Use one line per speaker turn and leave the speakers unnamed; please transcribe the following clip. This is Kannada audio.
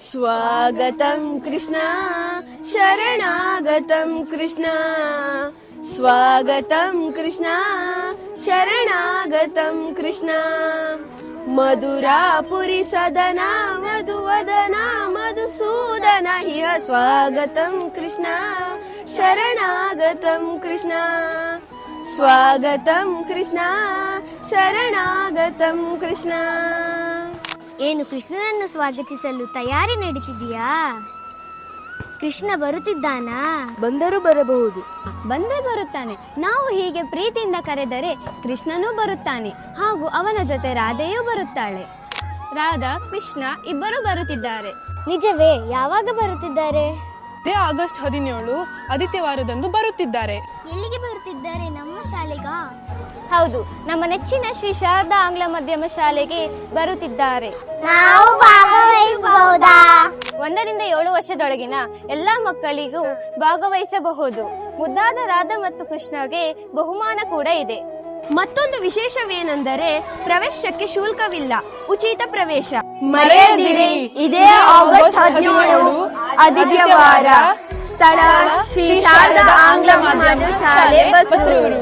स्वागतं कृष्ण शरणागतं कृष्ण स्वागतं कृष्ण शरणागतं कृष्ण मधुरापुरी सदना मधुवदना मधुसूदन हिय स्वागतं कृष्ण शरणागतं कृष्ण स्वागतं कृष्ण शरणागतं कृष्ण
ಏನು ಕೃಷ್ಣನನ್ನು ಸ್ವಾಗತಿಸಲು ತಯಾರಿ ನಡೆಸಿದೆಯಾ? ಕೃಷ್ಣ ಬರುತ್ತಿದ್ದಾನಾ?
ಬಂದರೂ ಬರಬಹುದು.
ಬಂದೇ ಬರುತ್ತಾನೆ. ನಾವು ಹೀಗೆ ಪ್ರೀತಿಯಿಂದ ಕರೆದರೆ ಕೃಷ್ಣನೂ ಬರುತ್ತಾನೆ ಹಾಗೂ ಅವನ ಜೊತೆ ರಾಧೆಯೂ ಬರುತ್ತಾಳೆ. ರಾಧಾ ಕೃಷ್ಣ ಇಬ್ಬರು ಬರುತ್ತಿದ್ದಾರೆ.
ನಿಜವೇ? ಯಾವಾಗ ಬರುತ್ತಿದ್ದಾರೆ?
ಆಗಸ್ಟ್ 17 ಆದಿತ್ಯವಾರದಂದು ಬರುತ್ತಿದ್ದಾರೆ.
ಎಲ್ಲಿಗೆ ಬರುತ್ತಿದ್ದಾರೆ? ನಮ್ಮ ಶಾಲೆಗಾ?
ಹೌದು, ನಮ್ಮ ನೆಚ್ಚಿನ ಶ್ರೀ ಶಾರದಾ ಆಂಗ್ಲ ಮಾಧ್ಯಮ ಶಾಲೆಗೆ ಬರುತ್ತಿದ್ದಾರೆ.
ನಾವು ಭಾಗವಹಿಸಬಹುದಾ?
1 ರಿಂದ 7 ವರ್ಷದೊಳಗಿನ ಎಲ್ಲಾ ಮಕ್ಕಳಿಗೂ ಭಾಗವಹಿಸಬಹುದು. ಮುದ್ದಾದ ರಾಧಾ ಮತ್ತು ಕೃಷ್ಣಗೆ ಬಹುಮಾನ ಕೂಡ ಇದೆ.
ಮತ್ತೊಂದು ವಿಶೇಷವೇನೆಂದರೆ ಪ್ರವೇಶಕ್ಕೆ ಶುಲ್ಕವಿಲ್ಲ, ಉಚಿತ ಪ್ರವೇಶ. ಮರೆಯದಿರಿ, ಇದೇ ಆಗಸ್ಟ್ 17 ಆದಿತ್ಯವಾರ. ಸ್ಥಳ ಶ್ರೀ ಶಾರದಾ ಆಂಗ್ಲ ಮಾಧ್ಯಮ ಶಾಲೆ, ಬಸರೂರು.